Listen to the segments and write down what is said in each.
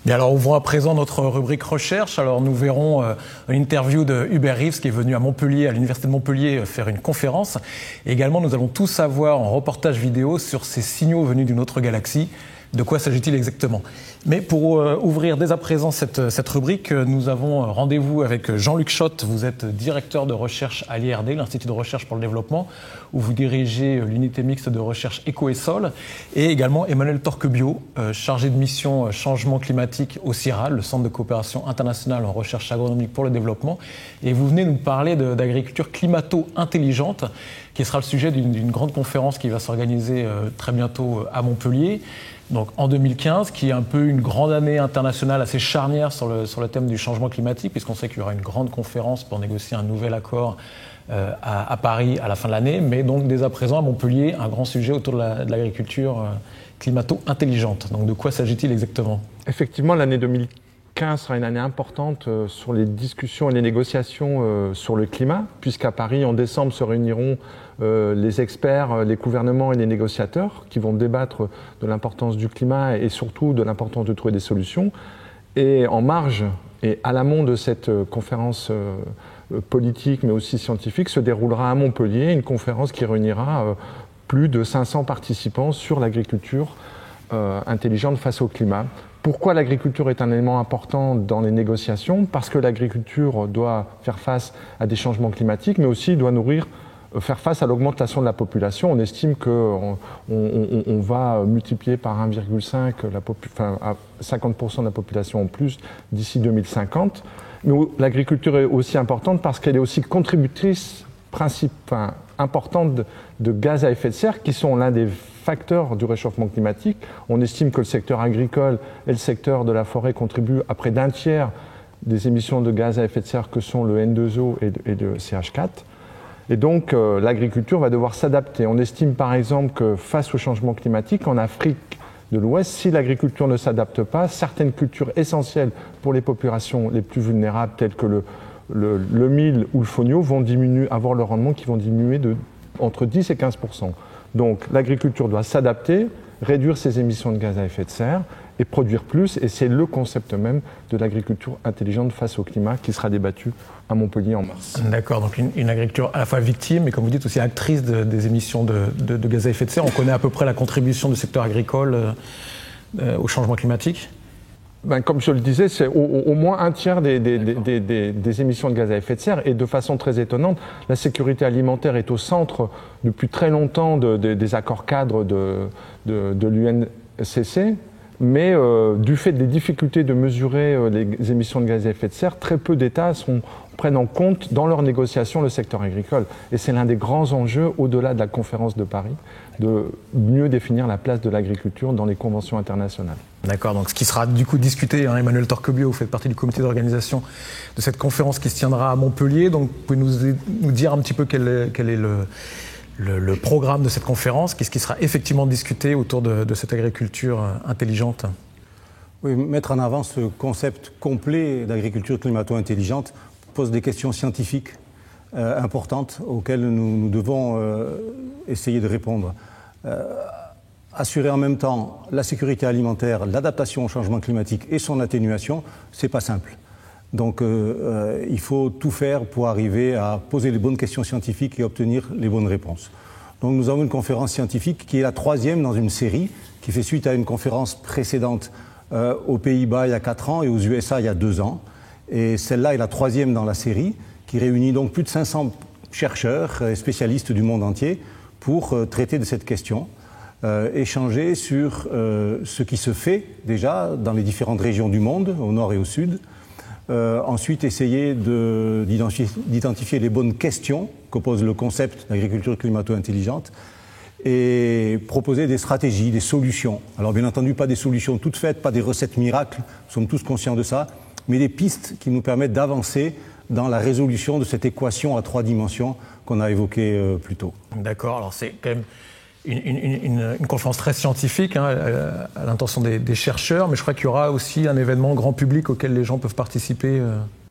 Bien alors, ouvrons à présent notre rubrique recherche. Alors, nous verrons une interview de Hubert Reeves qui est venu à Montpellier, à l'Université de Montpellier, faire une conférence. Et également, nous allons tout savoir en reportage vidéo sur ces signaux venus d'une autre galaxie. De quoi s'agit-il exactement? Mais pour ouvrir dès à présent cette rubrique, nous avons rendez-vous avec Jean-Luc Schott. Vous êtes directeur de recherche à l'IRD, l'Institut de recherche pour le développement, où vous dirigez l'unité mixte de recherche Éco et Sol, et également Emmanuel Torquebiot, chargé de mission changement climatique au CIRAL, le Centre de coopération internationale en recherche agronomique pour le développement. Et vous venez nous parler d'agriculture climato-intelligente, qui sera le sujet d'une grande conférence qui va s'organiser très bientôt à Montpellier. Donc en 2015, qui est un peu une grande année internationale assez charnière sur le thème du changement climatique, puisqu'on sait qu'il y aura une grande conférence pour négocier un nouvel accord à Paris à la fin de l'année. Mais donc dès à présent à Montpellier, un grand sujet autour de l'agriculture climato-intelligente. Donc de quoi s'agit-il exactement? Effectivement, l'année 2015 sera une année importante sur les discussions et les négociations sur le climat, puisqu'à Paris, en décembre, se réuniront les experts, les gouvernements et les négociateurs qui vont débattre de l'importance du climat et surtout de l'importance de trouver des solutions. Et en marge et à l'amont de cette conférence politique mais aussi scientifique se déroulera à Montpellier une conférence qui réunira plus de 500 participants sur l'agriculture intelligente face au climat. Pourquoi l'agriculture est un élément important dans les négociations? Parce que l'agriculture doit faire face à des changements climatiques, mais aussi doit faire face à l'augmentation de la population. On estime qu'on va multiplier par 1,5 à 50% de la population en plus d'ici 2050. Mais l'agriculture est aussi importante parce qu'elle est aussi contributrice importante de gaz à effet de serre, qui sont l'un des facteurs du réchauffement climatique. On estime que le secteur agricole et le secteur de la forêt contribuent à près d'un tiers des émissions de gaz à effet de serre que sont le N2O et le CH4. Et donc, l'agriculture va devoir s'adapter. On estime par exemple que face au changement climatique, en Afrique de l'Ouest, si l'agriculture ne s'adapte pas, certaines cultures essentielles pour les populations les plus vulnérables, telles que le mil ou le fonio, vont avoir le rendement qui vont diminuer entre 10 et 15%. Donc, l'agriculture doit s'adapter, réduire ses émissions de gaz à effet de serre et produire plus. Et c'est le concept même de l'agriculture intelligente face au climat qui sera débattu à Montpellier en mars. D'accord, donc une agriculture à la fois victime, mais comme vous dites aussi actrice des émissions de gaz à effet de serre. On connaît à peu près la contribution du secteur agricole au changement climatique? Comme je le disais, c'est au moins un tiers des émissions de gaz à effet de serre. Et de façon très étonnante, la sécurité alimentaire est au centre depuis très longtemps des accords cadres de l'UNCC. Mais du fait des difficultés de mesurer les émissions de gaz à effet de serre, très peu d'États prennent en compte dans leurs négociations le secteur agricole. Et c'est l'un des grands enjeux, au-delà de la conférence de Paris, de mieux définir la place de l'agriculture dans les conventions internationales. D'accord, donc ce qui sera du coup discuté, Emmanuel Torquebiot, vous faites partie du comité d'organisation de cette conférence qui se tiendra à Montpellier. Donc vous pouvez nous dire un petit peu quel est le programme de cette conférence, qu'est-ce qui sera effectivement discuté autour de cette agriculture intelligente? Oui, mettre en avant ce concept complet d'agriculture climato-intelligente pose des questions scientifiques importantes auxquelles nous devons essayer de répondre. Assurer en même temps la sécurité alimentaire, l'adaptation au changement climatique et son atténuation, c'est pas simple. Donc il faut tout faire pour arriver à poser les bonnes questions scientifiques et obtenir les bonnes réponses. Donc nous avons une conférence scientifique qui est la troisième dans une série, qui fait suite à une conférence précédente aux Pays-Bas il y a 4 ans et aux USA il y a 2 ans. Et celle-là est la troisième dans la série, qui réunit donc plus de 500 chercheurs et spécialistes du monde entier pour traiter de cette question, échanger sur ce qui se fait déjà dans les différentes régions du monde, au nord et au sud. Ensuite, essayer d'identifier les bonnes questions que pose le concept d'agriculture climato-intelligente et proposer des stratégies, des solutions. Alors bien entendu, pas des solutions toutes faites, pas des recettes miracles, nous sommes tous conscients de ça, mais des pistes qui nous permettent d'avancer dans la résolution de cette équation à 3 dimensions qu'on a évoquée plus tôt. D'accord, alors c'est quand même une conférence très scientifique à l'intention des chercheurs, mais je crois qu'il y aura aussi un événement grand public auquel les gens peuvent participer.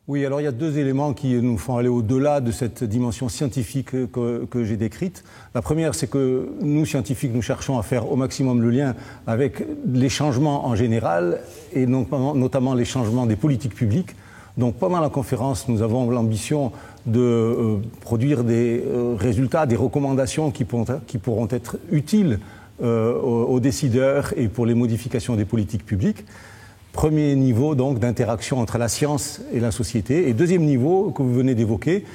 Oui, alors il y a deux éléments qui nous font aller au-delà de cette dimension scientifique que j'ai décrite. La première, c'est que nous, scientifiques, nous cherchons à faire au maximum le lien avec les changements en général et notamment les changements des politiques publiques. Donc pendant la conférence, nous avons l'ambition de produire des résultats, des recommandations qui pourront être utiles aux décideurs et pour les modifications des politiques publiques. Premier niveau donc d'interaction entre la science et la société. Et deuxième niveau que vous venez d'évoquer,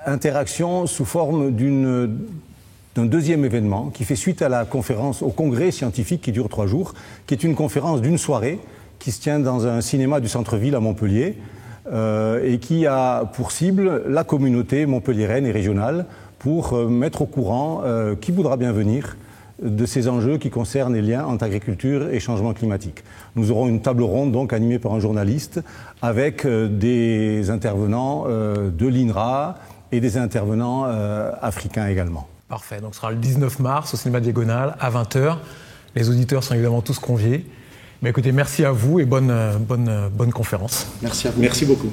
interaction sous forme d'un deuxième événement qui fait suite à la conférence, au congrès scientifique qui dure 3 jours, qui est une conférence d'une soirée qui se tient dans un cinéma du centre-ville à Montpellier et qui a pour cible la communauté montpelliéraine et régionale pour mettre au courant qui voudra bien venir de ces enjeux qui concernent les liens entre agriculture et changement climatique. Nous aurons une table ronde donc animée par un journaliste avec des intervenants de l'INRA et des intervenants africains également. Parfait, donc ce sera le 19 mars au cinéma Diagonale à 20h. Les auditeurs sont évidemment tous conviés. Mais écoutez, merci à vous et bonne conférence. Merci à vous. Merci beaucoup.